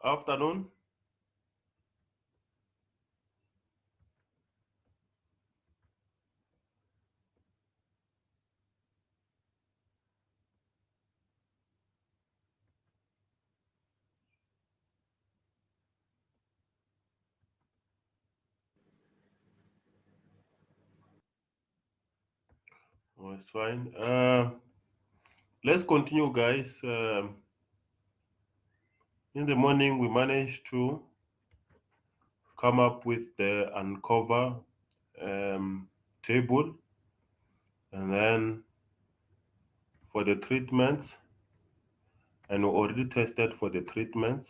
Afternoon. Oh, it's fine. Let's continue, guys. In the morning, we managed to come up with the uncover table, and then for the treatments, and we already tested for the treatments,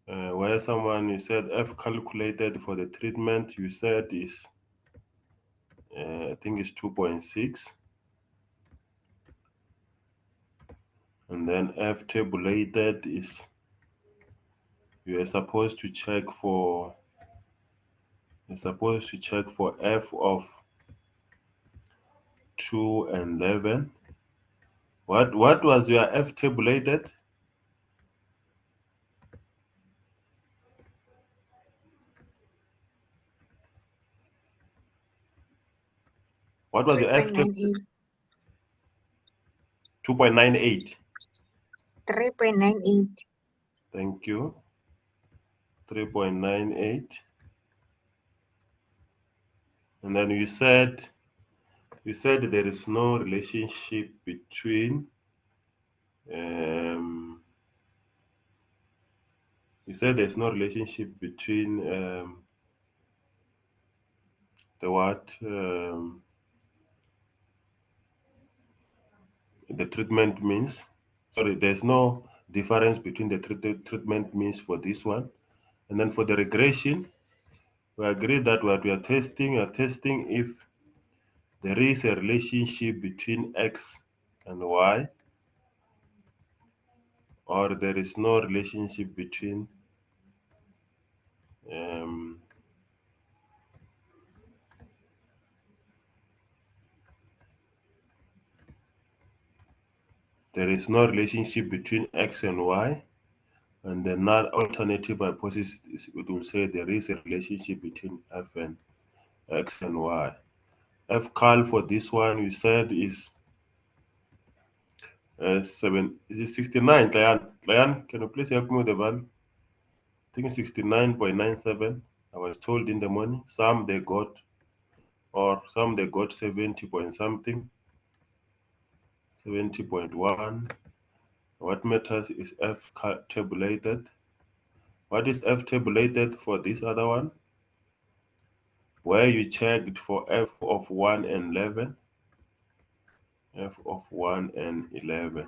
where someone you said F calculated for the treatment, you said is I think it's 2.6, and then F tabulated is you are supposed to check for F of 2 and 11. What was your F tabulated? What was your F tabulated? 2.98. 3.98. Thank you. 3.98. And then you said there is no relationship between you said there's no relationship between the what the treatment means. Sorry, there's no difference between the treatment means for this one. And then for the regression, we agree that what we are testing if there is a relationship between x and y, or there is no relationship between um, there is no relationship between x and y, and the null alternative hypothesis it will say there is a relationship between f and x and y. F cal for this one you said is 69. Client, can you please help me with the value? I think 69.97. I was told in the morning. Some they got 70 point something, 70.1. What matters is F tabulated. What is F tabulated for this other one? Where you checked for F of 1 and 11. F of 1 and 11.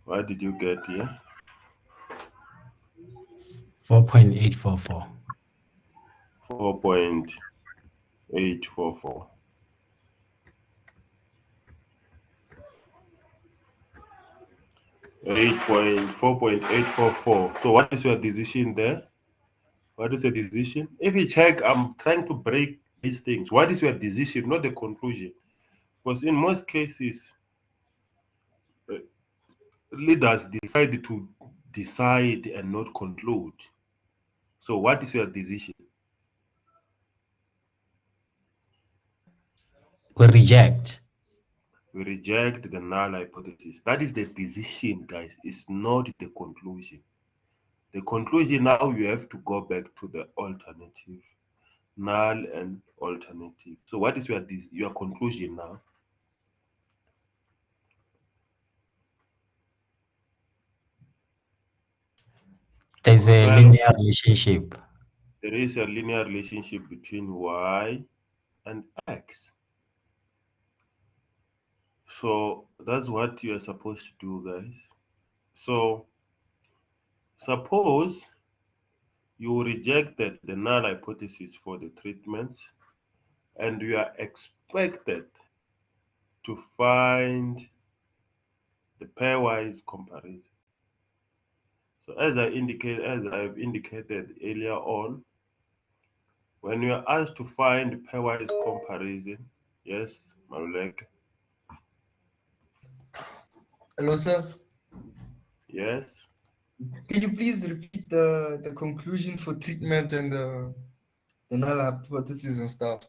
What did you get here? 4.844. 4.844. 4.844. So what is your decision there? What is your decision? If you check, I'm trying to break these things. What is your decision, not the conclusion? Because in most cases, leaders decide and not conclude. So what is your decision? We reject. We reject the null hypothesis. That is the decision, guys. It's not the conclusion. The conclusion now you have to go back to the alternative, null and alternative. So what is your conclusion now? There's a linear relationship. There is a linear relationship between y and x. So that's what you are supposed to do, guys. So suppose you rejected the null hypothesis for the treatments and you are expected to find the pairwise comparison. So as I've indicated earlier on, when you are asked to find pairwise comparison, yes, Maluleke. Hello, sir. Yes. Can you please repeat the conclusion for treatment and the null hypothesis and stuff?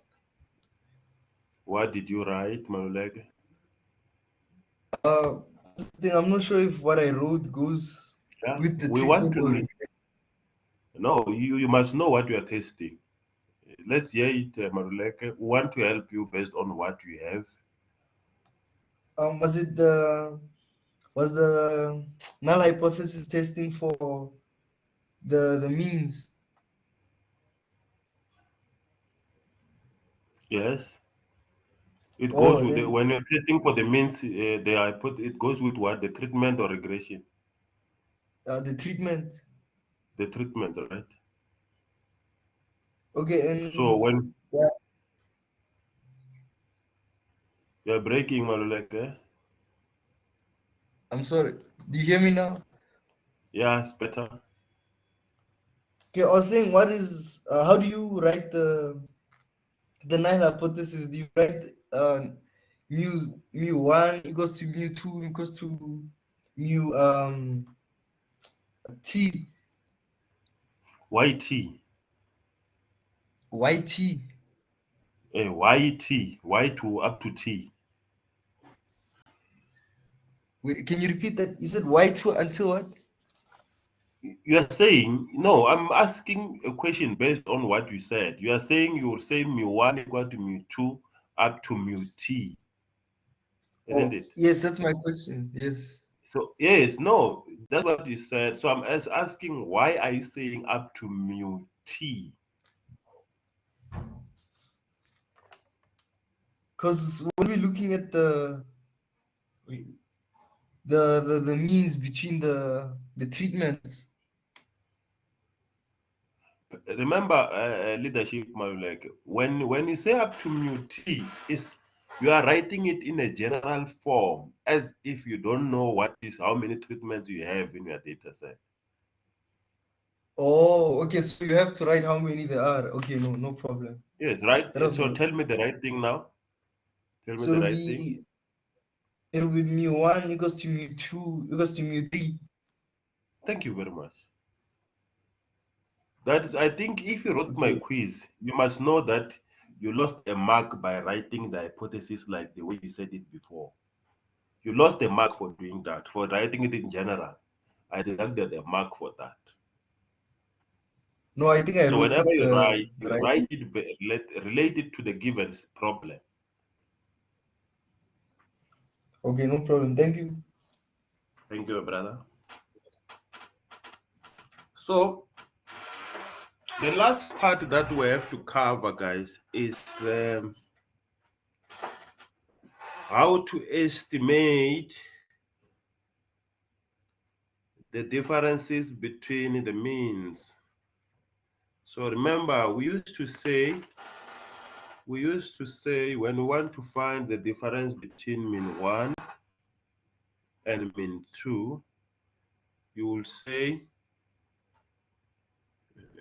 What did you write, Maluleke? This thing, I'm not sure if what I wrote goes Yeah. with the We want treatment to or know. No, you must know what you are testing. Let's hear it, Maluleke. We want to help you based on what you have. was it the null hypothesis testing for the means? Yes. It goes Oh, with then when you're testing for the means, it goes with what? The treatment or regression? the treatment. The treatment, right? Okay, So and when yeah, you're breaking, Maluleke, I'm sorry. Do you hear me now? yeah, it's better. Okay, I was saying, what is how do you write the null hypothesis? Do you write mu mu1 equals to mu2 equals to mu t YT, yt? YT, Y to up to T. Wait, can you repeat that? You said y2 until what? You are saying, no, I'm asking a question based on what you said. You are saying you will say mu1 equal to mu2 up to mu T, isn't Oh, it? yes, that's my question. Yes. So, yes, no, that's what you said. So I'm asking, why are you saying up to mu T? Because when we're looking at wait, the means between the treatments. Remember, leadership, like when you say up to mu T, is you are writing it in a general form as if you don't know what is how many treatments you have in your data set. Oh, okay, so you have to write how many there are. Okay, no problem. Yes, right. That was So my. tell me the right thing now. Tell me So the right thing. it'll be mu1 equals to mu2 equals to mu3. Thank you very much. That is, I think if you wrote my Okay. quiz, you must know that you lost a mark by writing the hypothesis like the way you said it before. You lost a mark for doing that, for writing it in general. I deducted a mark for that. No, I think I So wrote whenever it you the right write way. it related to the given problem. Okay, no problem. Thank you. Thank you, brother. So the last part that we have to cover, guys, is how to estimate the differences between the means. So remember, we used to say when we want to find the difference between mean 1 and mean 2, you will say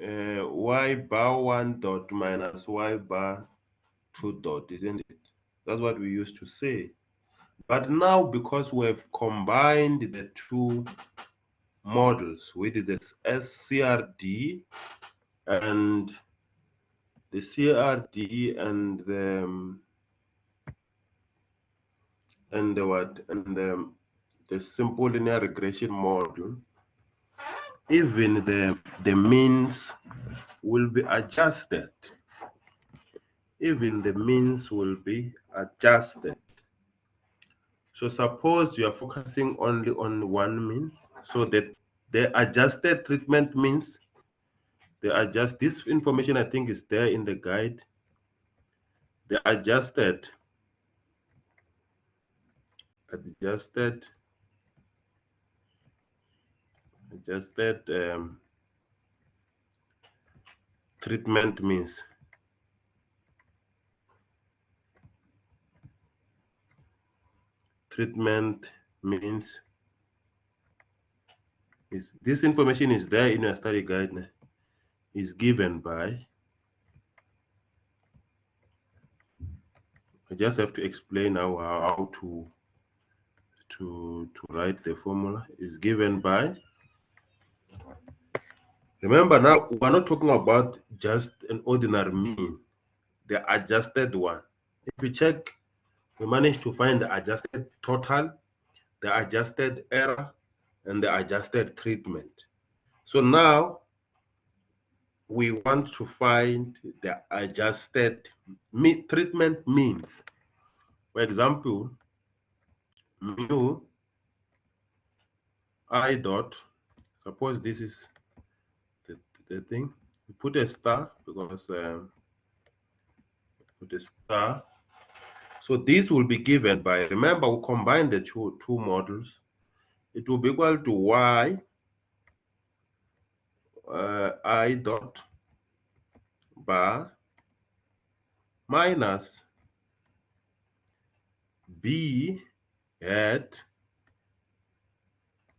y bar 1 dot minus y bar 2 dot, isn't it? That's what we used to say. But now, because we have combined the two models with this SCRD and the CRD and the what and the simple linear regression module, even the means will be adjusted. Even the means will be adjusted. So suppose you are focusing only on one mean, so that the adjusted treatment means they adjust this information. I think is there in the guide. The adjusted adjusted treatment means treatment means is this information is there in your study guide, is given by, I just have to explain how to write the formula is given by, remember now we're not talking about just an ordinary mean, the adjusted one. If you check, we managed to find the adjusted total, the adjusted error, and the adjusted treatment. So now we want to find the adjusted treatment means. For example, mu I dot, suppose this is the thing, we put a star because put a star. So this will be given by, remember we combine the two models, it will be equal to y I dot bar minus b hat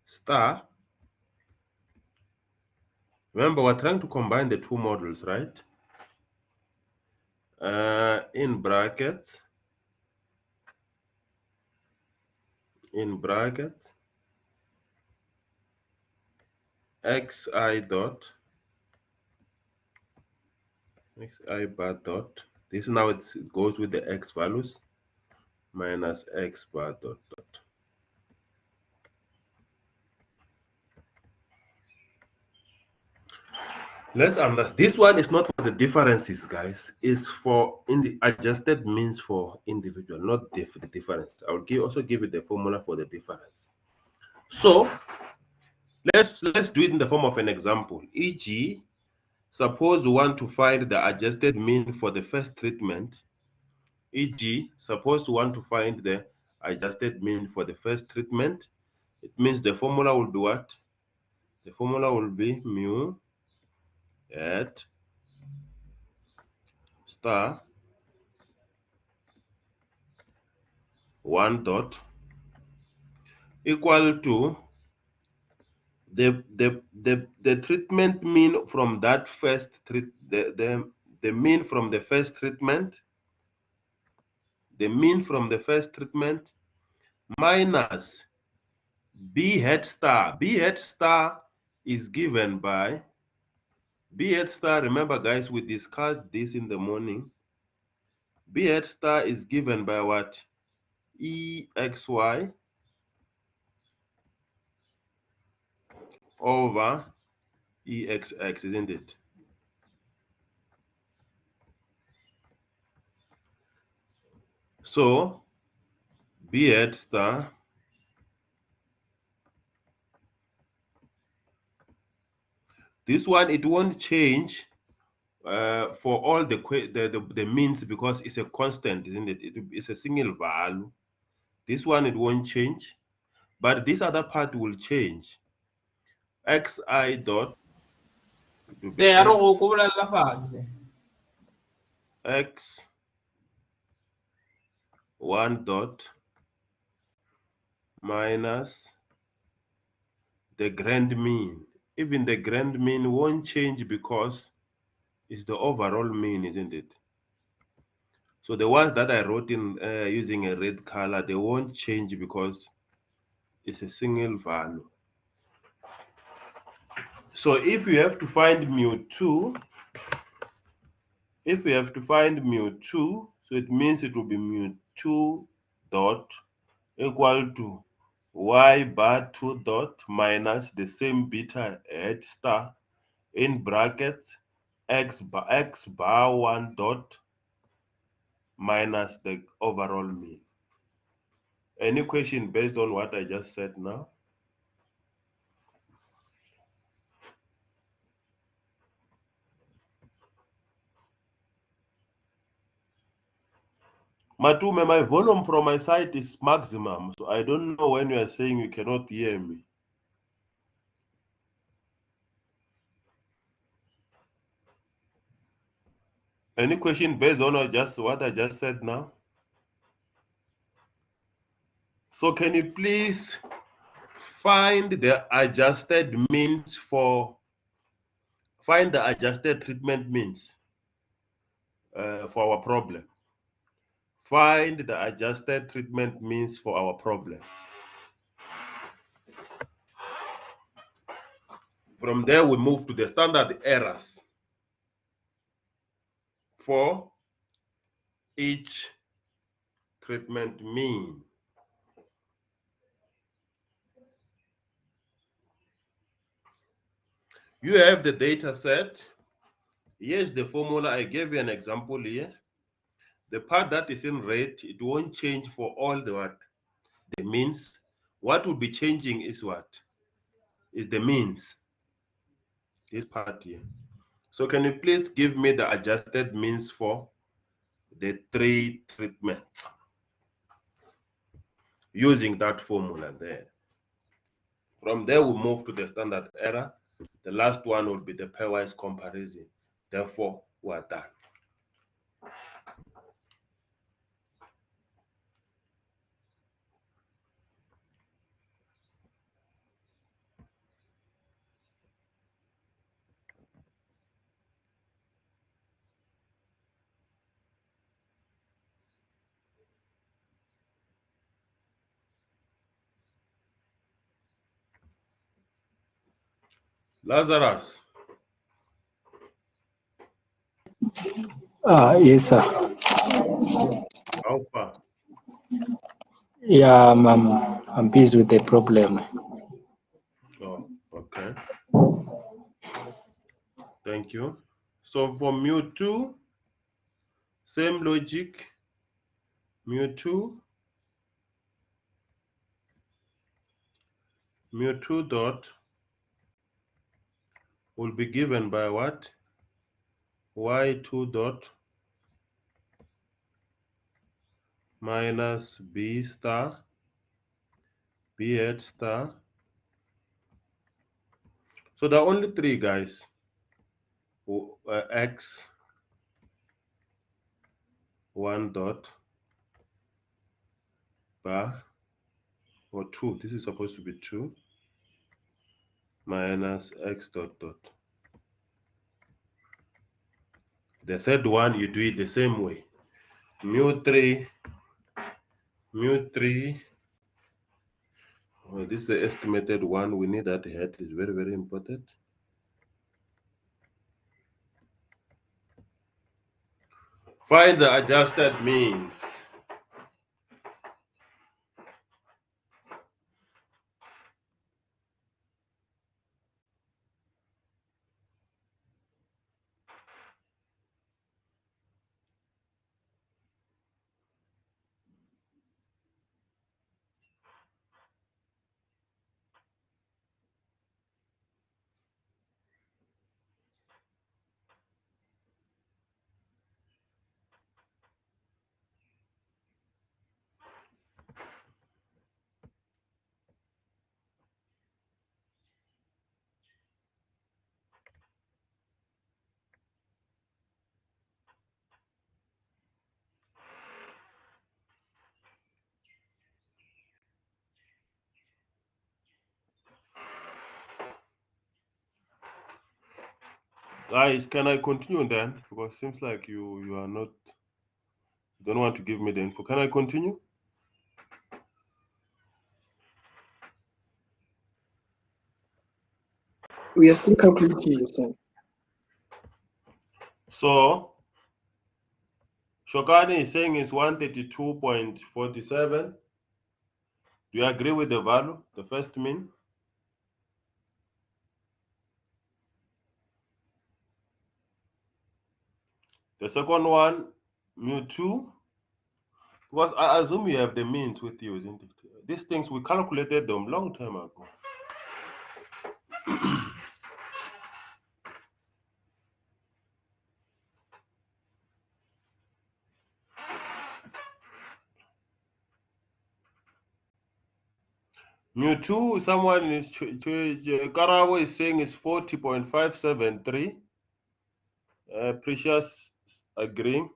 star. Remember, we're trying to combine the two models, right? In brackets, xi dot xi bar dot. This now it goes with the x values minus x bar dot dot. Let's understand. This one is not for the differences, guys. It's for in the adjusted means for individual, not the difference. I will also give you the formula for the difference. So let's do it in the form of an example. E.g., suppose we want to find the adjusted mean for the first treatment. E.g., suppose we want to find the adjusted mean for the first treatment. It means the formula will be what? The formula will be mu at star 1 dot equal to the treatment mean from that first the mean from the first treatment, the mean from the first treatment minus b hat star. B hat star is given by b hat star. Remember, guys, we discussed this in the morning. B hat star is given by what? EXY over EXX, isn't it? So B hat star this one, it won't change for all the means because it's a constant, isn't it? It's a single value. This one it won't change, but this other part will change. Xi dot Se a ro go bolela fatshe. x 1 dot minus the grand mean. Even the grand mean won't change because it's the overall mean, isn't it? So the ones that I wrote in using a red color, they won't change because it's a single value. So if you have to find mu2, so it means it will be mu2 dot equal to y bar 2 dot minus the same beta hat star in brackets x bar 1 dot minus the overall mean. Any question based on what I just said now? Matume, my volume from my side is maximum, so I don't know when you are saying you cannot hear me. Any question based on what I just said now? So can you please find the adjusted means find the adjusted treatment means for our problem. Find the adjusted treatment means for our problem. From there, we move to the standard errors for each treatment mean. You have the data set. Here's the formula. I gave you an example here. The part that is in red, it won't change for all the means. What will be changing is what? Is the means. This part here. So can you please give me the adjusted means for the 3 treatments using that formula there? From there, we move to the standard error. The last one will be the pairwise comparison. Therefore, we are done. Lazarus, Yes, sir. how far? Yeah, I'm busy with the problem. Oh, okay. Thank you. So for mu2, same logic. Mu2 dot will be given by what? Y2 dot minus B star, B8 star. So there are only 3 guys. X1 dot bar or 2. This is supposed to be 2 minus X dot dot. The third one, you do it the same way. Mu3, well, this is the estimated one. We need that head. It's very, very important. Find the adjusted means. Guys, can I continue then? Because it seems like you are not, don't want to give me the info. Can I continue? We are still calculating, sir. So Shokani is saying it's 132.47. Do you agree with the value, the first mean? The second one, mu2. Because I assume you have the means with you, isn't it? These things, we calculated them long time ago. Mu2, someone is, Karabo is saying is 40.573. Precious agreeing.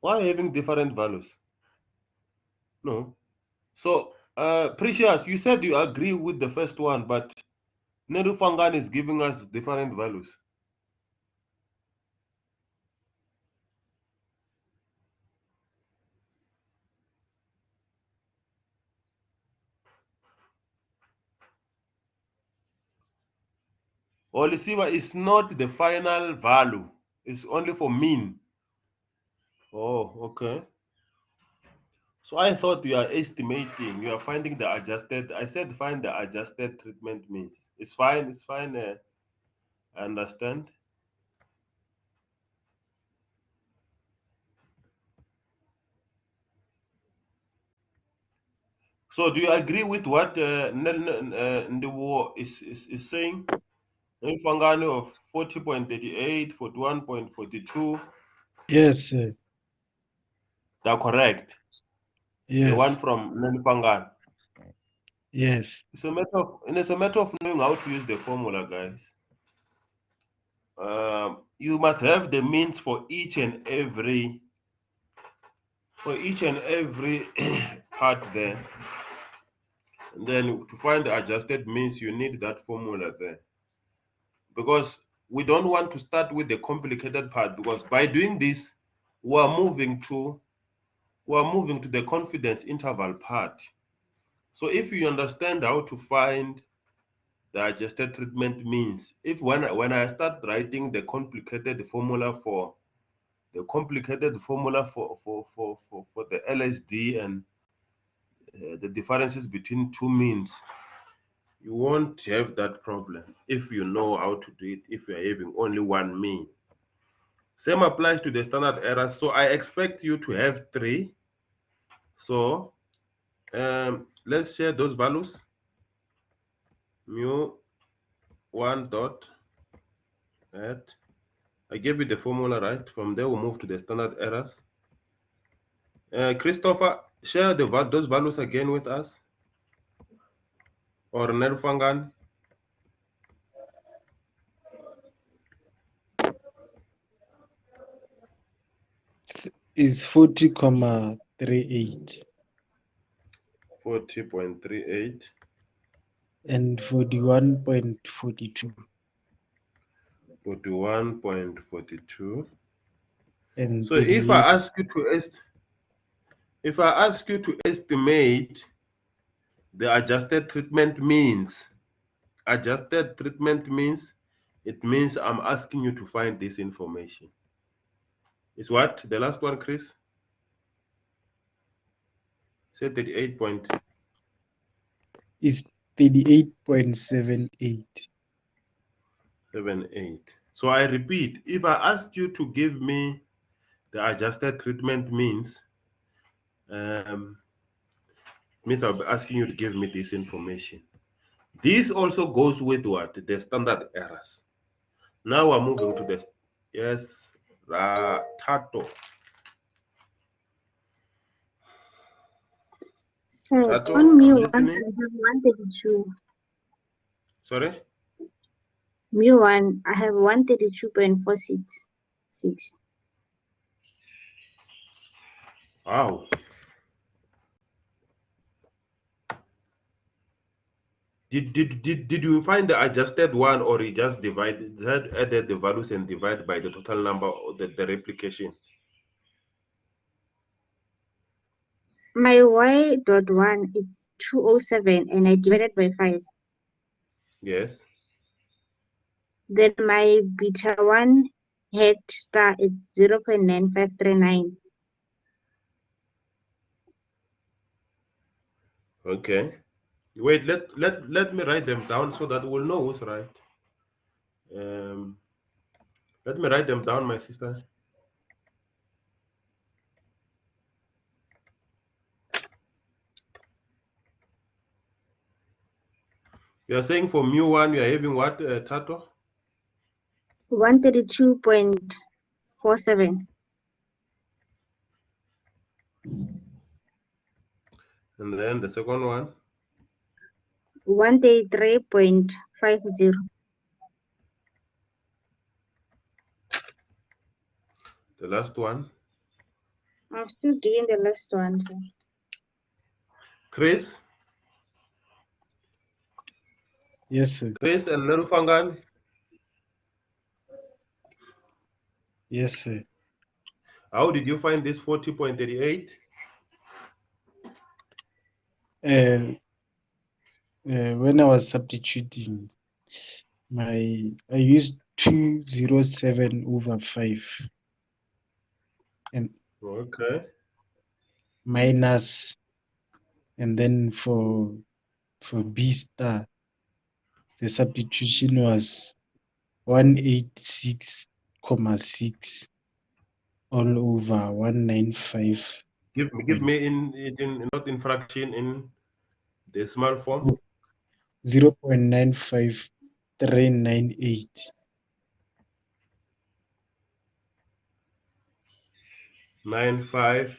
Why having different values? No. So, Precious, you said you agree with the first one, but Neru Fangan is giving us different values. Olisiba is not the final value. It's only for mean. Oh, okay. So I thought you are estimating, you are finding the adjusted. I said find the adjusted treatment means. It's fine, it's fine. I understand. So do you agree with what Ndiwo is saying? Mfangano of 40.38, 41.42. Yes, sir. They're correct. The one Yes. from Nfangano. Yes. It's a matter of knowing how to use the formula, guys. You must have the means for each and every part there. And then to find the adjusted means, you need that formula there. Because we don't want to start with the complicated part, because by doing this, we're moving to the confidence interval part. So if you understand how to find the adjusted treatment means, if when I start writing the complicated formula for the LSD and the differences between two means, you won't have that problem if you know how to do it, if you're having only one mean. Same applies to the standard errors. So I expect you to have 3. So let's share those values. Mu 1 dot at, I gave you the formula, right? From there we'll move to the standard errors. Christopher, share those values again with us. Or Nerfangan. Is 40,38 40.38 and 41.42 41.42. and So if I 38. ask you to estimate the adjusted treatment means, it means I'm asking you to find this information. Is what the last one, Chris? Say 38 point. Is 38.78. 78. So I repeat, if I ask you to give me the adjusted treatment means, means I'll be asking you to give me this information. This also goes with what? The standard errors. Now we're moving to the, yes, Tato. So Tato, on mu I'm one, listening. I have 132. Sorry? Mu one, I have 132.466. Wow. Did you find the adjusted one, or you just added the values and divide by the total number or the replication? My y.1 is 207 and I divided by 5. Yes. Then my beta 1 head star is 0.9539. Okay. Wait, let me write them down so that we'll know who's right. Let me write them down, my sister. You are saying for mu1 you are having what, Tato? 132.47. And then the second one? 133.50. The last one? I'm still doing the last one. So. Chris? Yes, sir. Chris and Nerufangan? Yes, sir. How did you find this 40.38? When I was substituting, I used 207 over 5 and Okay. minus, and then for B star the substitution was 186.6 all over 195. Give me in not in fraction, in decimal form. 0.95398. 95.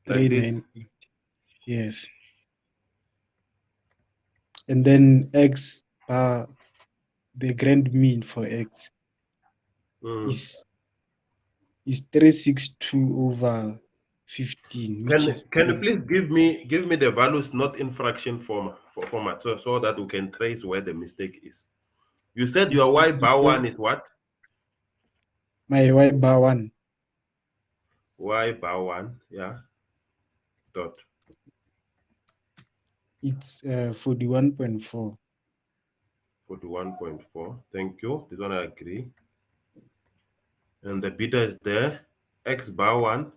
Like this. 398. Yes. And then x bar, the grand mean for x is 362 over 15, which is Can you please give me the values not in fraction format, so that we can trace where the mistake is. You said your y bar 1 is what? my y bar 1. Y bar 1, yeah. Dot. It's 41.4. 41.4. Thank you. This one I agree. And the beta is there. X bar 1.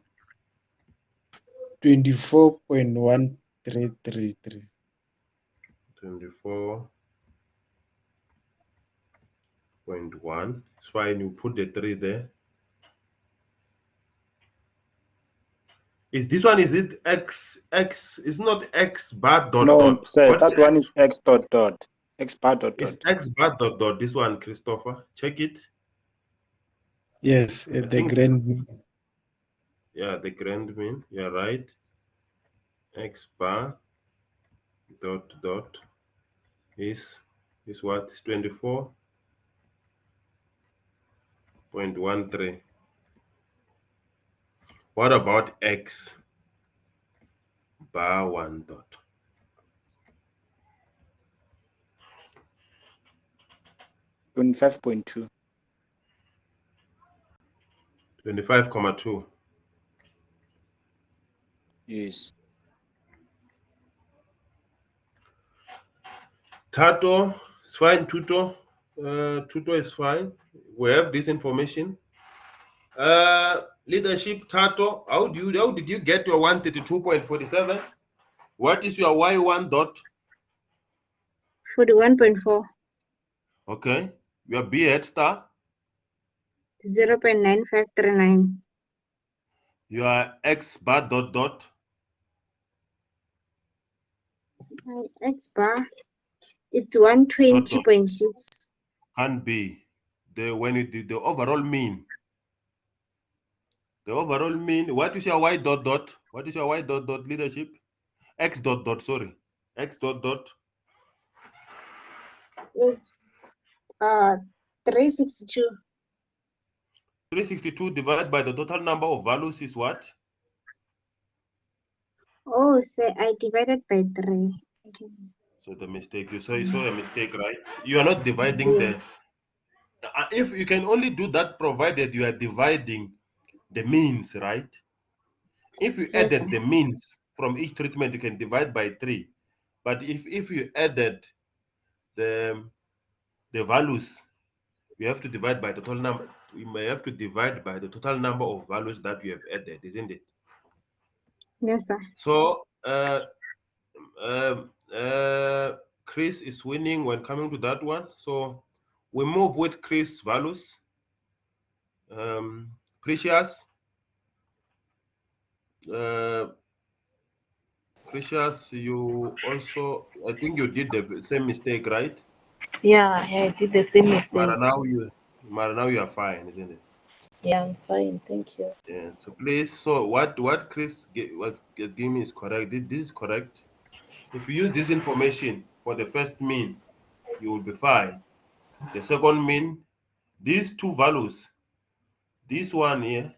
24.1333. 24.1. It's fine. You put the 3 there. Is this one? Is it x? It's not x bar dot No, dot. sir, What that one is x dot dot. X bar dot is dot. x bar dot dot? This one, Christopher. Check it. Yes, I the think, grand mean. yeah, the grand mean. You're right. X bar dot dot is what? 24.13. What about x bar 1 dot? 25.2. 25.2. Yes. Tato is fine. Tuto is fine. We have this information. Leadership Tato, how did you get your 132.47? What is your y1 dot? 41.4. Okay. Your b head star? 0.9539. Your x bar dot dot? X bar, it's 120.6. Can be when you did the overall mean. The overall mean, what is your y dot dot? What is your y dot dot, leadership? X dot dot, sorry. X dot dot. It's 362. 362 divided by the total number of values is what? Oh, say I divided by 3. Okay. So the mistake, you saw a mistake, right? You are not dividing Yeah. if you can only do that provided you are dividing the means, right? If you Yes, added the means from each treatment, you can divide by 3. But if you added the values, you have to divide by the total number. You may have to divide by the total number of values that you have added, isn't it? yes, sir. So Chris is winning when coming to that one. So we move with Chris values. Precious. Precious, you also, I think you did the same mistake, right? Yeah, I did the same mistake. Mara, now you are fine, isn't it? Yeah, I'm fine, thank you. Yeah. So please, so what Chris was giving me is correct. This is correct. If you use this information for the first mean, you will be fine. The second mean, these two values, this one here,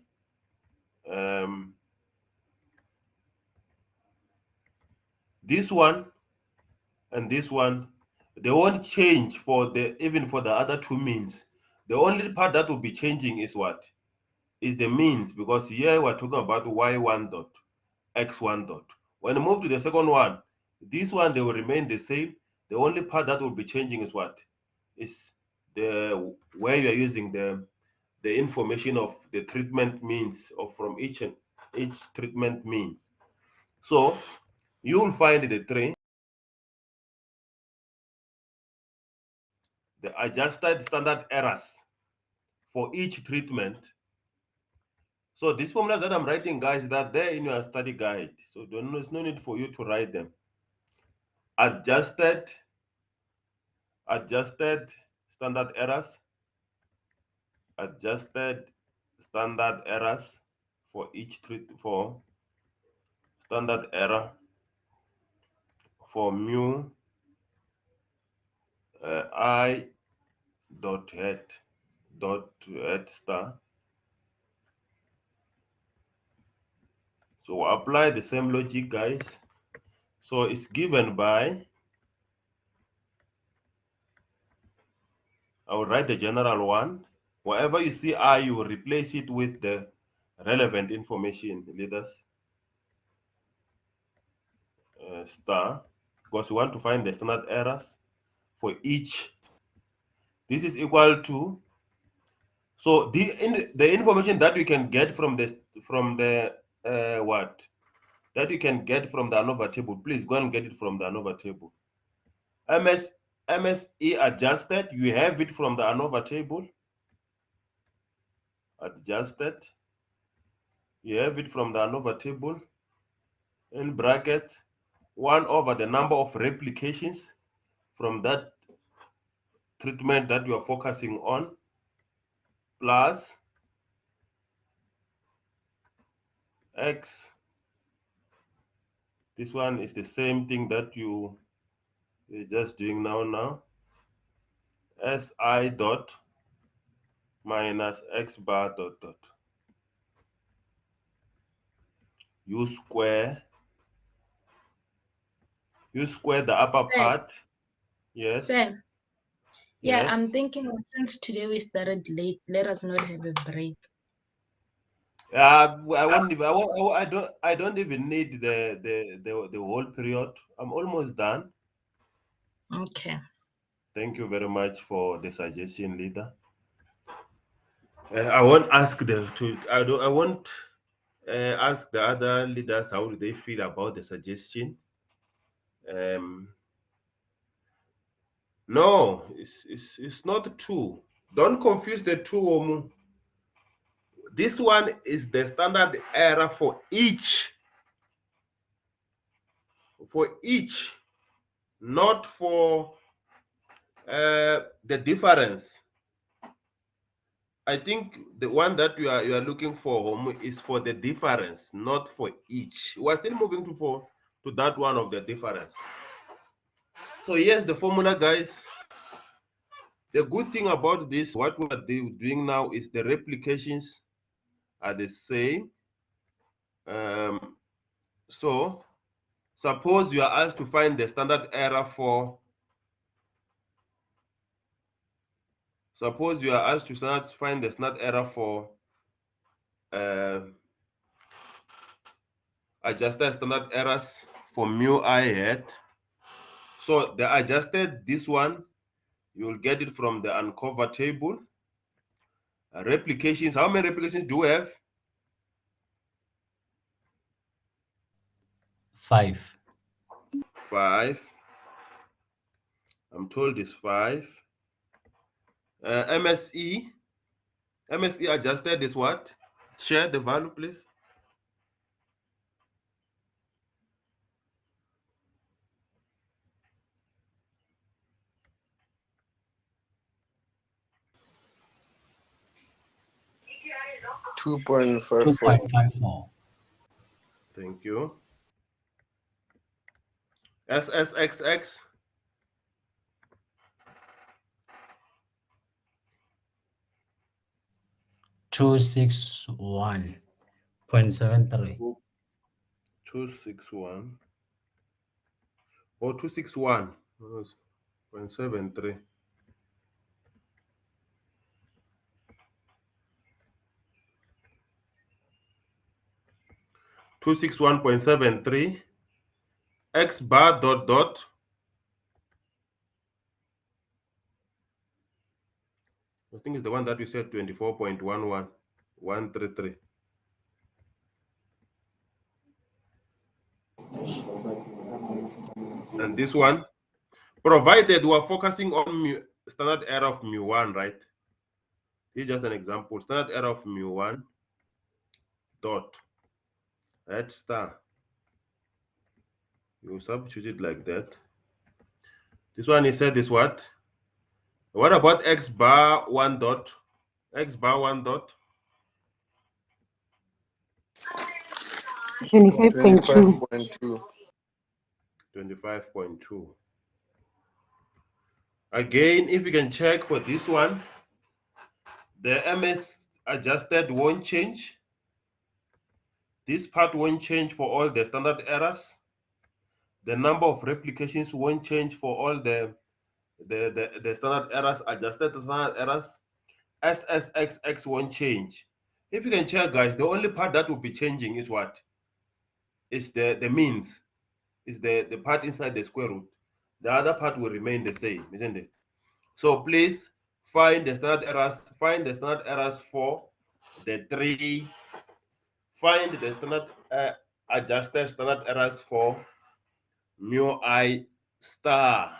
this one and this one, they won't change for even for the other two means. The only part that will be changing is what? Is the means, because here we're talking about y1 dot, x1 dot. When you move to the second one, this one, they will remain the same. The only part that will be changing is what? Is the where you are using the information of the treatment means or from each treatment mean. So you will find the three, the adjusted standard errors for each treatment. So these formulas that I'm writing, guys, that they're in your study guide. So there's no need for you to write them. Adjusted standard errors, adjusted standard errors for each for standard error for mu I dot head star. So apply the same logic, guys. So it's given by, I will write the general one. Wherever you see I, you will replace it with the relevant information, leaders star, because we want to find the standard errors for each. This is equal to, so the information that you can get from the what that you can get from the ANOVA table, please go and get it from the ANOVA table. MSE adjusted, you have it from the ANOVA table. Adjusted, you have it from the ANOVA table, in brackets 1 over the number of replications from that treatment that you are focusing on, plus x. This one is the same thing that you're just doing now. Si dot minus x bar dot dot. You square the upper Sir. part. Yes. Sir. Yeah, Yes. I'm thinking since today we started late, let us not have a break. I won't even, I don't even need the whole period. I'm almost done. Okay. Thank you very much for the suggestion, leader. I won't ask them to. I won't ask the other leaders how do they feel about the suggestion. No, it's not two. Don't confuse the two, Omu. This one is the standard error for each. Not for the difference. I think the one that you are looking for, Omu, is for the difference, not for each. We're still moving to that one of the difference. So yes, the formula, guys. The good thing about this, what we are doing now, is the replications are the same. So suppose you are asked to find the standard error for, suppose you are asked to find the standard error for adjusted standard errors for mu I head. So the adjusted, this one, you will get it from the uncover table. Replications, how many replications do we have? 5. 5. I'm told it's 5. MSE adjusted is what? Share the value, please. $2.54. Thank you. SSXX. 261.73. 261. Or 261.73. 261.73. X bar dot dot. I think it's the one that you said 24.11133. And this one, provided we are focusing on standard error of mu1, right? This is just an example. Standard error of mu1 dot, right, star. You substitute it like that. This one is said is what? What about X bar 1 dot? X bar 1 dot? 25.2. 25.2. Again, if you can check for this one, the MS adjusted won't change. This part won't change for all the standard errors. The number of replications won't change for all the standard errors, adjusted standard errors. SSXX won't change. If you can check, guys, the only part that will be changing is what? Is the means. Is the part inside the square root. The other part will remain the same, isn't it? So please find the standard errors. Find the standard errors for the three. Find the standard adjusted standard errors for mu I star,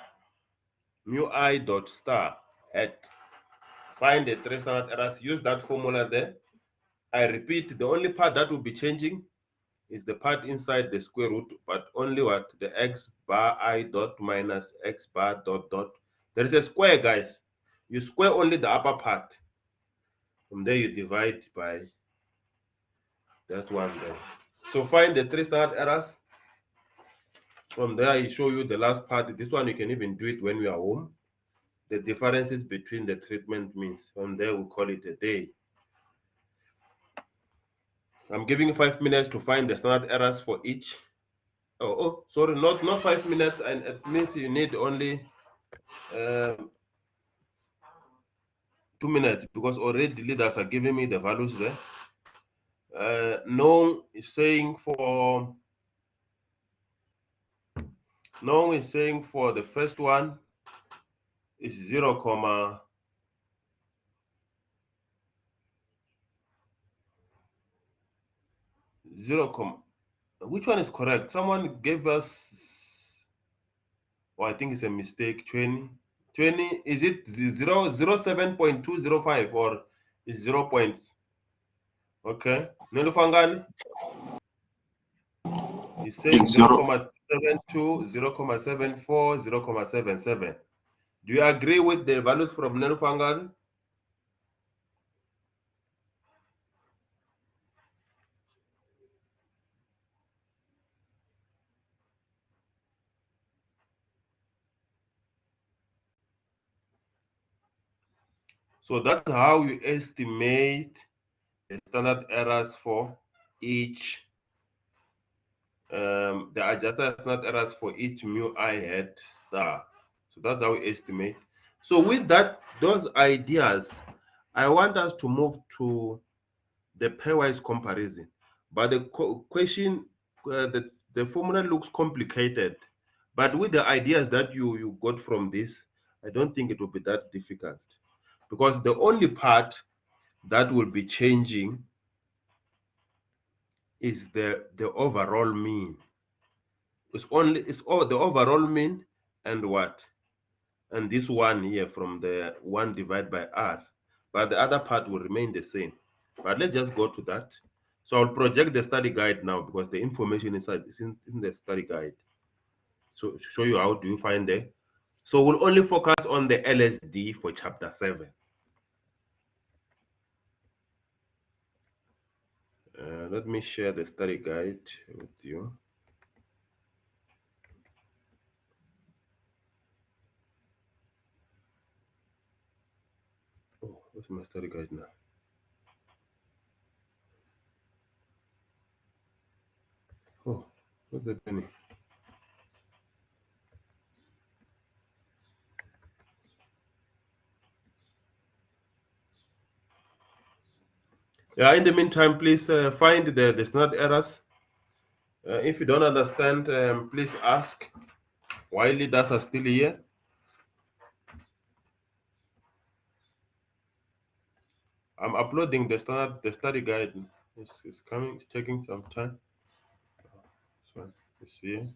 mu I dot star at. Find the three standard errors. Use that formula there. I repeat, the only part that will be changing is the part inside the square root, but only what? The x bar I dot minus x bar dot dot. There is a square, guys. You square only the upper part. From there you divide by that one there. So find the three standard errors. From there I show you the last part. This one you can even do it when you are home. The differences between the treatment means. From there we call it a day. I'm giving 5 minutes to find the standard errors for each. Oh, sorry, not 5 minutes, and it means you need only 2 minutes, because already the leaders are giving me the values there. No is saying for the first one is 0, 0, which one is correct? Someone gave us, I think it's a mistake. 20, is it 07.205 or is 0 points? Okay, Nelufangani is saying 0.72, 0.74, 0.77. Do you agree with the values from Nelufangani? So that's how you estimate the standard errors for each, the adjusted standard errors for each mu I hat star. So that's how we estimate. So with that, those ideas, I want us to move to the pairwise comparison. But the question, the formula looks complicated. But with the ideas that you got from this, I don't think it will be that difficult. Because the only part that will be changing is the overall mean. It's all the overall mean and what? And this one here from the 1 divided by r. But the other part will remain the same. But let's just go to that. So I'll project the study guide now, because the information inside is in the study guide. So to show you how do you find it. So we'll only focus on the LSD for chapter 7. Let me share the study guide with you. Oh, what's my study guide now? Oh, what's the penny? Yeah, in the meantime, please find the standard errors If you don't understand, please ask. While leaders are still here. I'm uploading the study guide. It's coming. It's taking some time. So you see.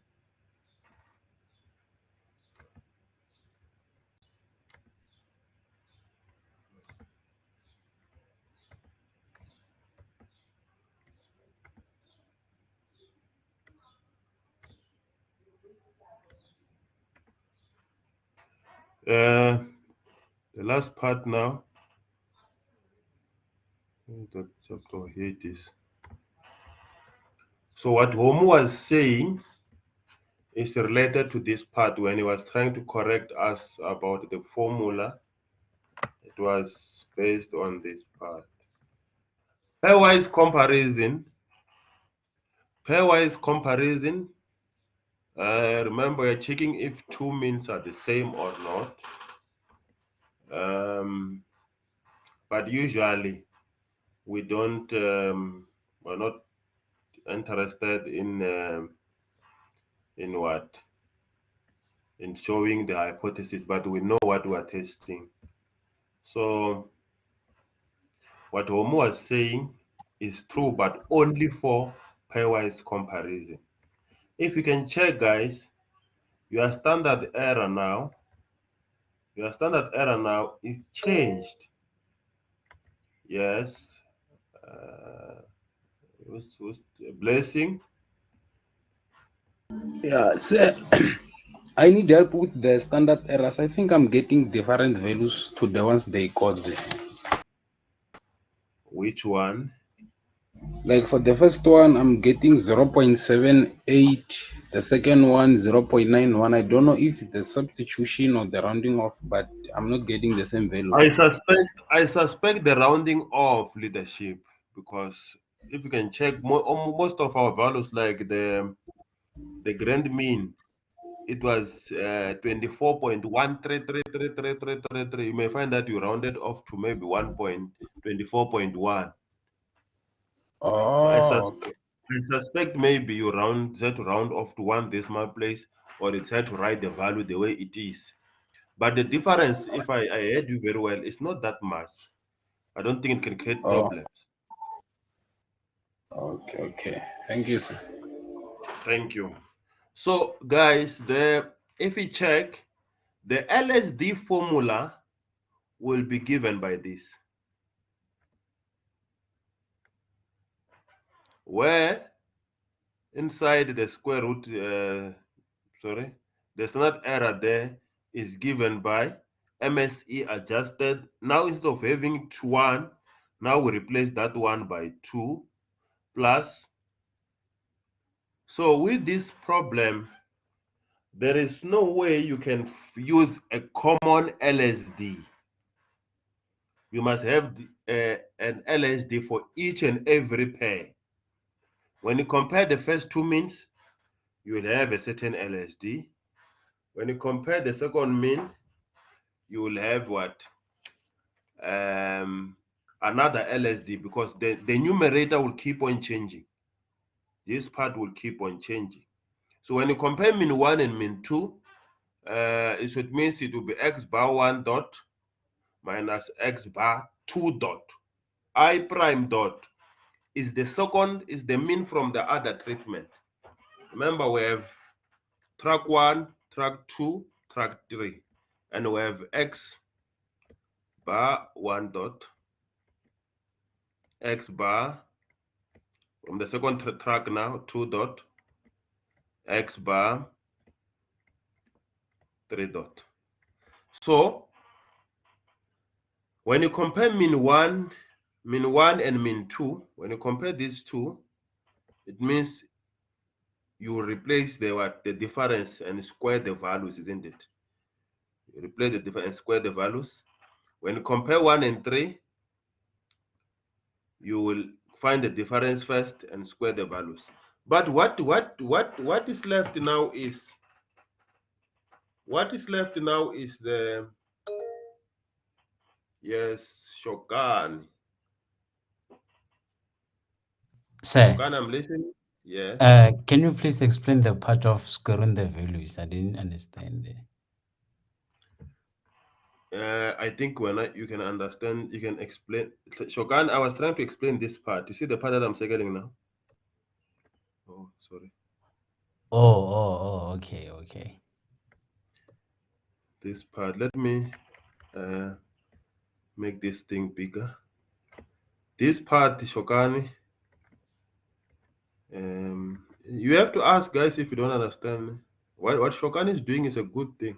The last part now. Here it is. So what Homo was saying is related to this part when he was trying to correct us about the formula. It was based on this part. Pairwise comparison. Pairwise comparison. Remember, you're checking if two means are the same or not. But usually we don't. We're not interested in what? In showing the hypothesis, but we know what we are testing. So what Homo was saying is true, but only for pairwise comparison. If you can check, guys, your standard error now is changed. Yes. Who's Blessing? Yeah, so I need help with the standard errors. I think I'm getting different values to the ones they got there. Which one? Like for the first one, I'm getting 0.78. The second one, 0.91. I don't know if it's the substitution or the rounding off, but I'm not getting the same value. I suspect the rounding off, leadership, because if you can check most of our values, like the grand mean, it was 24.1333333. You may find that you rounded off to maybe 1.24.1. Oh, I suspect maybe you had to round off to 1 decimal place, or it's had to write the value the way it is. But the difference, if I heard you very well, it's not that much. I don't think it can create problems. Okay. Thank you, sir. Thank you. So, guys, if we check, the LSD formula will be given by this, where inside the square root, the standard error there is given by MSE adjusted. Now, instead of having 1, now we replace that 1 by 2 plus. So with this problem, there is no way you can use a common LSD. You must have an LSD for each and every pair. When you compare the first two means, you will have a certain LSD. When you compare the second mean, you will have what? Another LSD, because the numerator will keep on changing. This part will keep on changing. So when you compare mean 1 and mean 2, it means it will be x bar 1 dot minus x bar 2 dot. I prime dot is the mean from the other treatment. Remember, we have track 1, track 2, track 3, and we have x bar 1 dot, x bar from the second track now 2 dot, x bar 3 dot. So when you compare mean 1 and mean 2, when you compare these two, it means you replace the difference and square the values, isn't it? You replace the difference and square the values. When you compare 1 and 3, you will find the difference first and square the values. But what is left now is the Shogun. Sir, Shogun, I'm listening. Yes. Can you please explain the part of squaring the values? I didn't understand it. I think you can understand, you can explain. Shokan, I was trying to explain this part. You see the part that I'm circling now? Oh, sorry. Oh, okay, okay. This part. Let me make this thing bigger. This part, Shokani, you have to ask guys if you don't understand. What Shokani is doing is a good thing.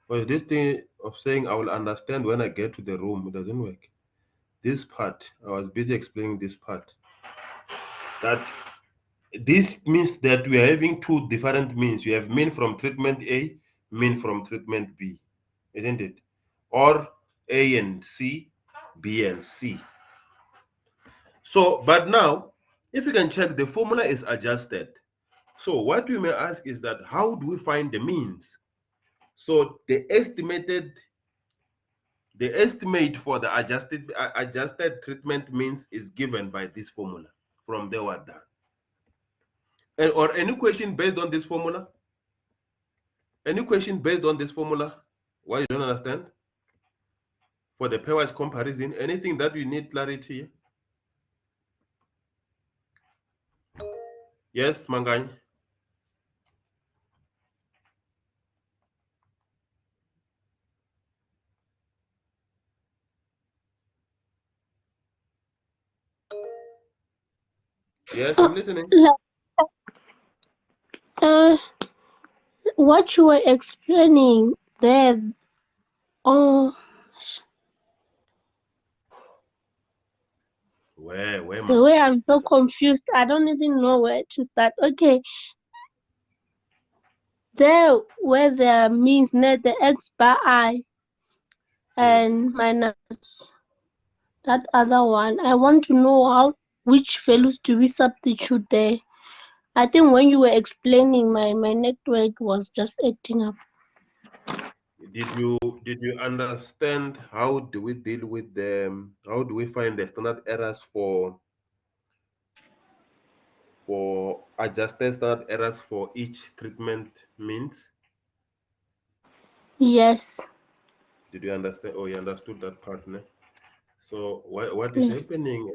But this thing of saying I will understand when I get to the room, it doesn't work. This part, I was busy explaining this part. That this means that we are having two different means. You have mean from treatment A, mean from treatment B, isn't it? Or A and C, B and C. So, but now, if you can check, the formula is adjusted. So what we may ask is that how do we find the means? So the estimate for the adjusted treatment means is given by this formula. From there we're done. Or any question based on this formula? Any question based on this formula? Why you don't understand? For the pairwise comparison, anything that you need clarity? Yes, Mangany? Yes, I'm listening. What you were explaining there, oh, Where, the way I'm so confused, I don't even know where to start. Okay, there where there means net the x bar I and minus that other one. I want to know which values do we substitute there. I think when you were explaining, my network was just acting up. Did you understand how do we deal with them? How do we find the standard errors for adjusted standard errors for each treatment means? Yes. Did you understand? Oh, you understood that part, ne? So what is Yes. happening,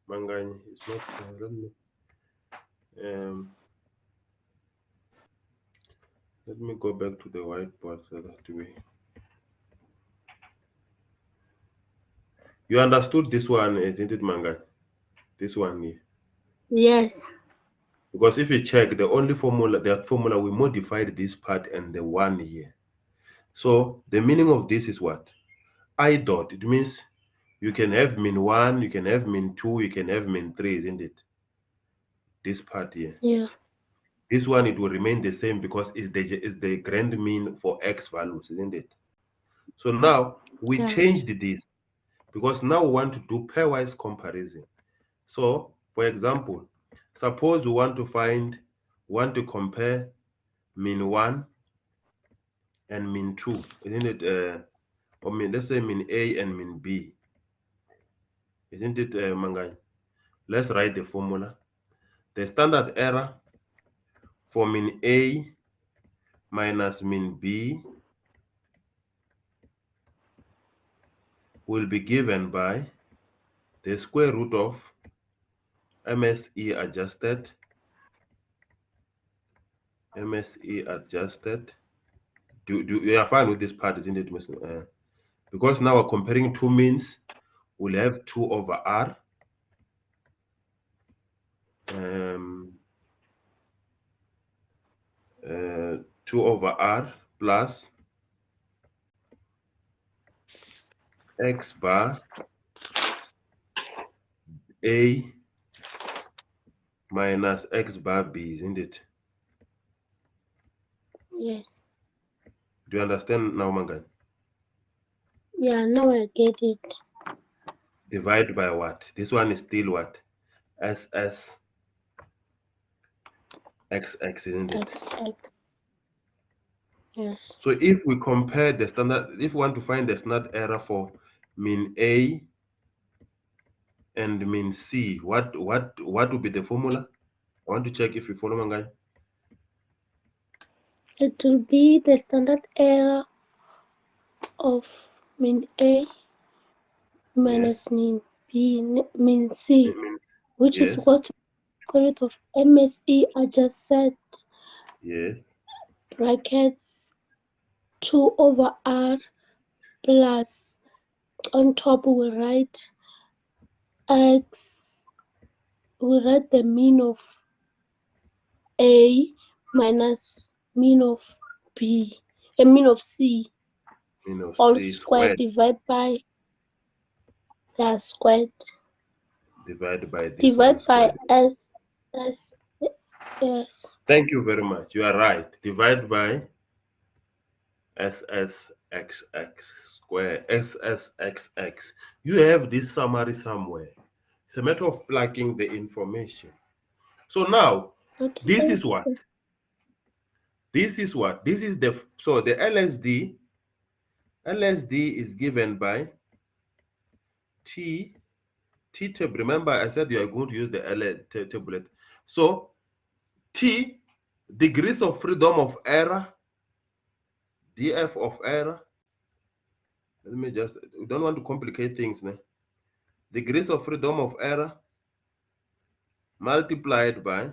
Mangani? It's not. Let me go back to the whiteboard so that we. You understood this one, isn't it, Mangani? This one here. Yes. Because if you check the only formula, that formula, we modified this part and the one here. So the meaning of this is what? I dot. It means you can have mean 1, you can have mean 2, you can have mean 3, isn't it? This part here. Yeah. This one, it will remain the same because it's the grand mean for x values, isn't it? So now we changed this because now we want to do pairwise comparison. So for example, suppose we want to compare mean 1 and mean 2, isn't it? Or let's say mean A and mean B, isn't it, Mangai? Let's write the formula. The standard error for mean A minus mean B will be given by the square root of MSE adjusted, you are fine with this part, isn't it? Because now we're comparing two means, we'll have 2 over R, 2 over R plus X bar A minus X bar B, isn't it? Yes. Do you understand now, Mangan? Yeah, now I get it. Divide by what? This one is still what? SS XX, isn't it? XX. Yes. So if we compare the standard, if we want to find the standard error for mean A and mean C, what would be the formula? I want to check if you follow Mangai. It will be the standard error of mean A minus mean B mean C, which is Yes. equal to square root of MSE I just said, Yes. brackets 2 over R plus, on top we write X, we write the mean of A minus mean of B, a mean of C, Mean of all C squared divided by squared. Divided by this Divide one by squared. S, yes. Thank you very much. You are right. Divide by SSXX square, SSXX. You have this summary somewhere. It's a matter of plugging the information. So now, Okay. this is what? This is what? This is the, so the LSD is given by T table. Remember, I said you are going to use the tablet. So T, degrees of freedom of error, df of error. Let me just, we don't want to complicate things now. Degrees of freedom of error multiplied by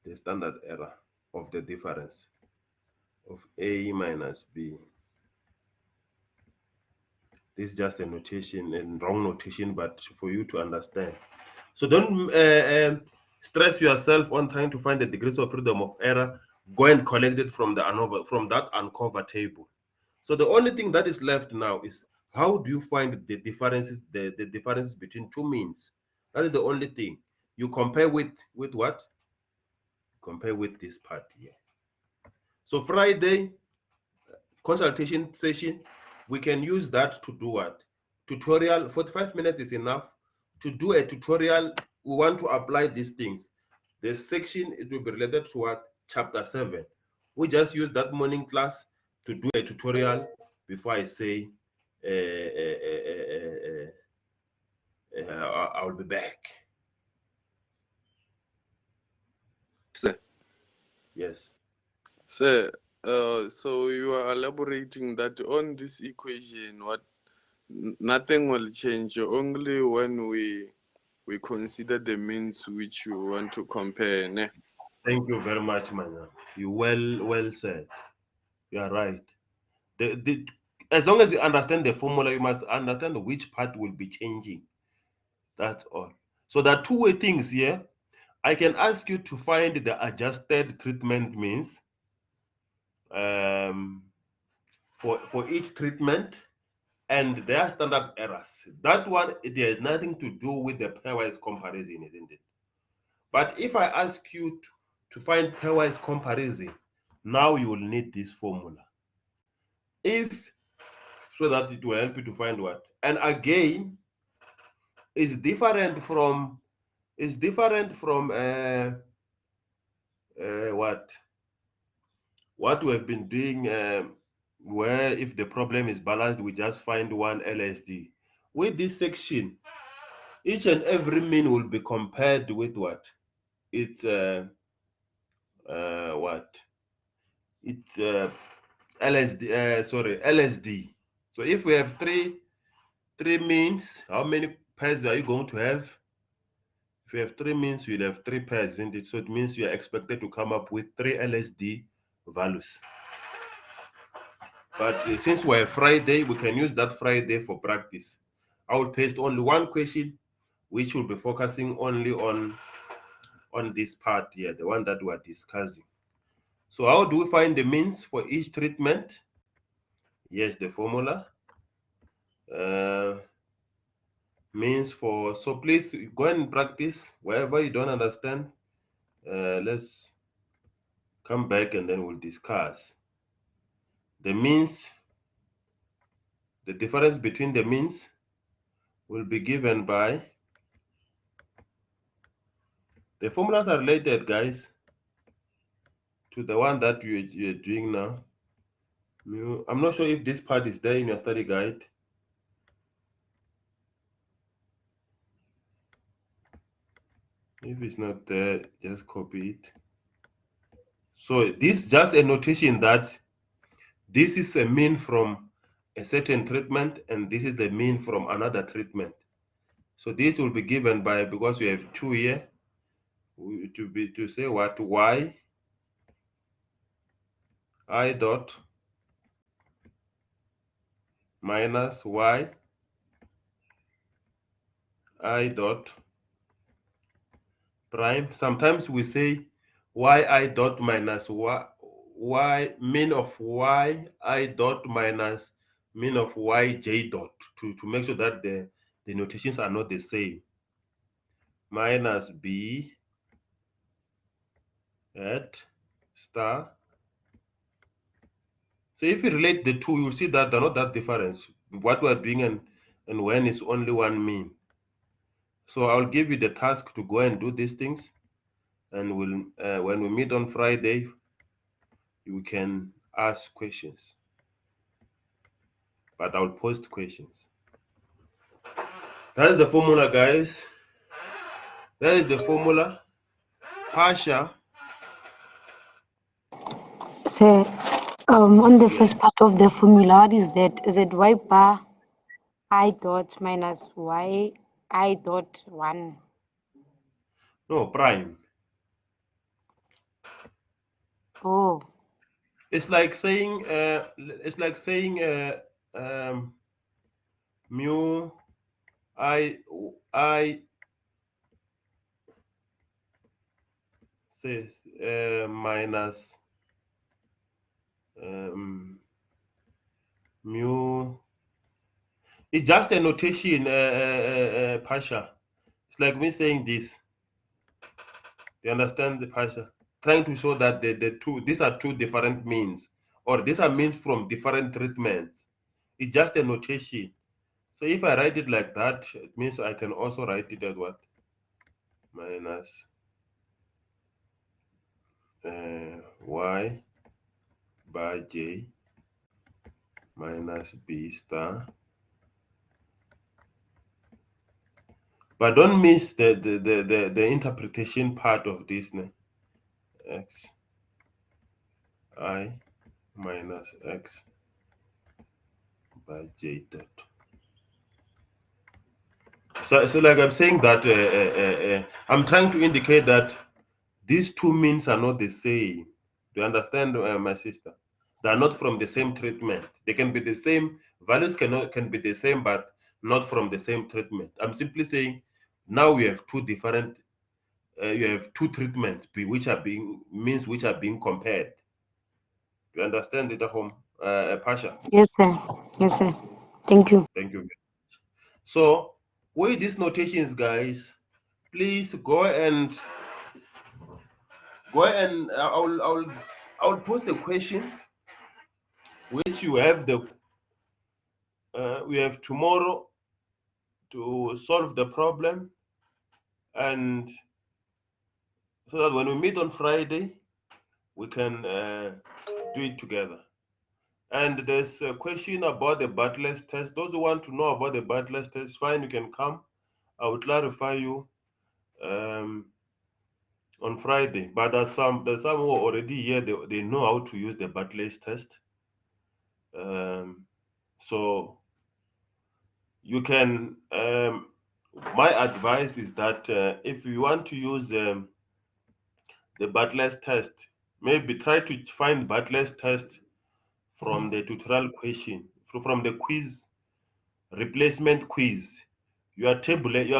the standard error of the difference of A minus B. This is just a notation, and wrong notation, but for you to understand. So don't stress yourself on trying to find the degrees of freedom of error. Go and collect it from the that uncover table. So the only thing that is left now is how do you find the differences, the differences between two means? That is the only thing. You compare with what? Compare with this part here. So Friday consultation session, we can use that to do what? Tutorial. 45 minutes is enough to do a tutorial. We want to apply these things. The section, it will be related to what? Chapter 7. We just use that morning class to do a tutorial before I say I'll be back. Sir. Yes. Sir, so you are elaborating that on this equation, what nothing will change only when we consider the means which you want to compare. Ne? Thank you very much, Manya. You well said. You are right. As long as you understand the formula, you must understand which part will be changing. That's all. So there are two-way things here. I can ask you to find the adjusted treatment means for each treatment and their standard errors. That one, there is nothing to do with the pairwise comparison, isn't it? But if I ask you to find pairwise comparison, now you will need this formula. So that it will help you to find what? And again, it's different from what we have been doing, where if the problem is balanced, we just find one LSD. With this section, each and every mean will be compared with what? It's LSD. So if we have three means, how many pairs are you going to have? If you have three means, you'll have three pairs, isn't it? So it means you are expected to come up with 3 LSD values. But since we're Friday, we can use that Friday for practice. I will paste only one question, which will be focusing only on this part here, the one that we are discussing. So how do we find the means for each treatment? Yes, the formula. Means for, so please go and practice wherever you don't understand. Let's come back and then we'll discuss. The means, the difference between the means will be given by, the formulas are related, guys, to the one that you're doing now. I'm not sure if this part is there in your study guide. If it's not there, just copy it. So this is just a notation that this is a mean from a certain treatment and this is the mean from another treatment. So this will be given by, because we have 2 here, to say what, y I dot minus y I dot prime. Sometimes we say yi dot minus y mean of y I dot minus mean of yj dot, to make sure that the notations are not the same. Minus b at star. So if you relate the two, you'll see that they're not that difference. What we're doing and when is only one mean. So I'll give you the task to go and do these things, and when we meet on Friday, you can ask questions. But I'll post questions. That's the formula, guys. That is the formula. Pasha. So, on the Yes. first part of the formula, what is that? Is it y bar I dot minus y I dot 1? No, prime. Oh, It's like saying mu I say minus mu. It's just a notation, Pasha. It's like me saying this. You understand the Pasha? Trying to show that these are two different means, or these are means from different treatments. It's just a notation. So if I write it like that, it means I can also write it as what? Minus y by j minus b star. But don't miss the interpretation part of this. X I minus x by j dot. So like I'm saying that I'm trying to indicate that these two means are not the same. Do you understand, my sister? They are not from the same treatment. They can be the same, values can be the same, but not from the same treatment. I'm simply saying now we have two different, you have two treatments which are being compared. Do you understand it at home, Pasha? yes, sir. Yes, sir. Thank you. Thank you. So with these notations, guys, please go and I'll post a question which you have we have tomorrow to solve the problem, and so that when we meet on Friday we can do it together. And there's a question about the Butler's test. Those who want to know about the Butler's test, fine, you can come. I will clarify you on Friday. But there's some who are already here. They know how to use the Butler's test. So you can. My advice is that if you want to use the Butler's test, maybe try to find Butler's test from the tutorial question, from the quiz, replacement quiz. Your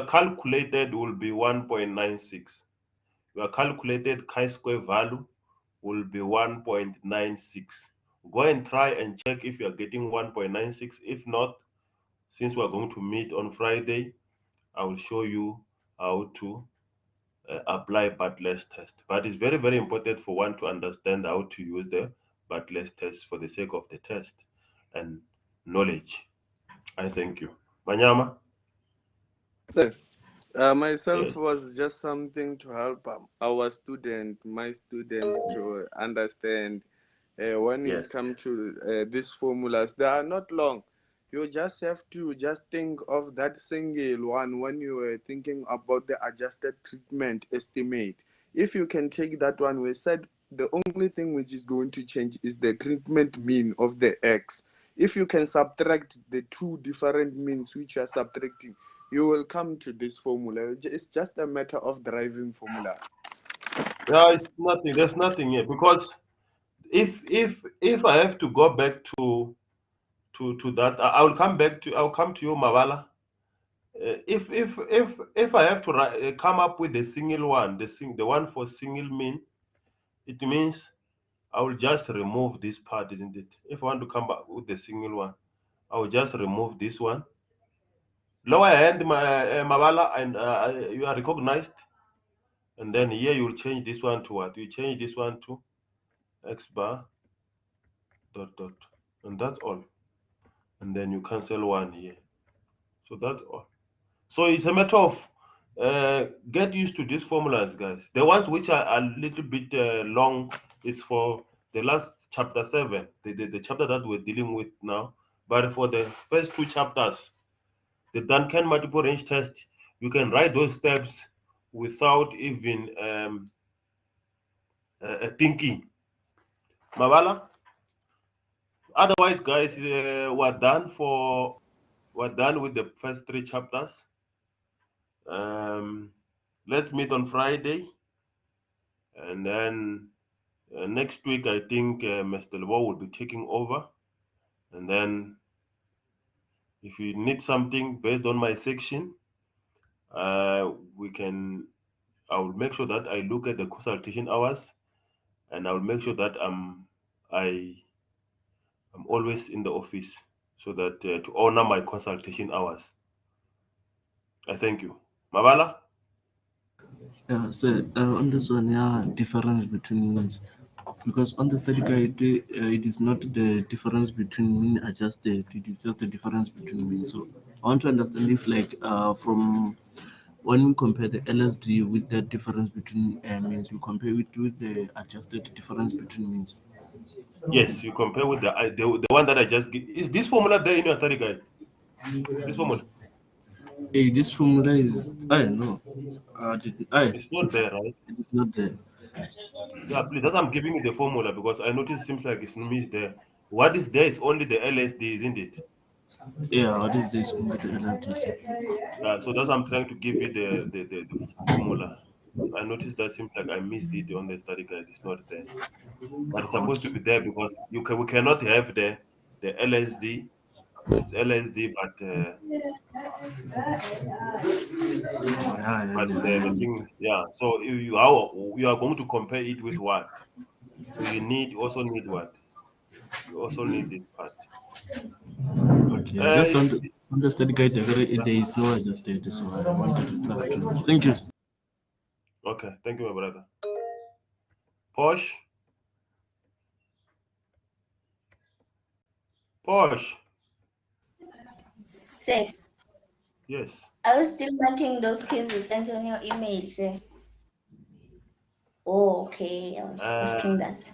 calculated will be 1.96. Your calculated chi-square value will be 1.96. Go and try and check if you are getting 1.96. If not, since we are going to meet on Friday, I will show you how to apply Butler's test. But it's very, very important for one to understand how to use the Butler's test for the sake of the test and knowledge. I thank you. Manyama? Sir, myself Yes. was just something to help my students to understand when Yes. it comes to these formulas. They are not long. You just have to just think of that single one when you were thinking about the adjusted treatment estimate. If you can take that one, we said the only thing which is going to change is the treatment mean of the x. If you can subtract the two different means which you are subtracting, you will come to this formula. It's just a matter of deriving formulas. Yeah, it's nothing. There's nothing here because if I have to go back to that, I'll come back to you, Mavala. If I have to come up with the single one, the one for single mean, it means I will just remove this part, isn't it? If I want to come back with the single one, I will just remove this one. Lower hand, Mavala, and you are recognized. And then here you will change this one to what? You change this one to x bar dot dot, and that's all. And then you cancel one here. So that's all. So it's a matter of get used to these formulas, guys. The ones which are a little bit long is for the last chapter 7, the chapter that we're dealing with now. But for the first 2 chapters, the Duncan multiple range test, you can write those steps without even thinking. Mavala. Otherwise, guys, we're done with the first 3 chapters. Let's meet on Friday, and then next week I think Mr. Lebo will be taking over, and then if you need something based on my section, we can. I will make sure that I look at the consultation hours, and I will make sure that I'm always in the office so that to honor my consultation hours. I thank you, Mavala. Yeah, so on this one, yeah, difference between means, because on the study guide, it is not the difference between mean adjusted, it is just the difference between means. So I want to understand if like from when we compare the LSD with the difference between means, we compare it with the adjusted difference between means. Yes, you compare with the one that I just gave. Is this formula there in your study guide? This formula? Hey, this formula is, I don't know. It's not there, right? It is not there. Yeah, please. That's why I'm giving you the formula because I notice it seems like it's missed there. What is there is only the LSD, isn't it? Yeah, what is this only the LSD? So that's why I'm trying to give you the formula. I noticed that seems like I missed it on the study guide. It's not there, but it's supposed to be there because we cannot have the LSD. It's LSD, but the thing, yeah. So you are going to compare it with what? So you also need what? You also need this part. Okay, just on the study guide, there is no adjusted, so I wanted to clarify. Thank you. Okay, thank you, my brother. Posh. Posh. Say, Yes. I was still marking those quizzes sent on your email, say. Oh, okay. I was asking that.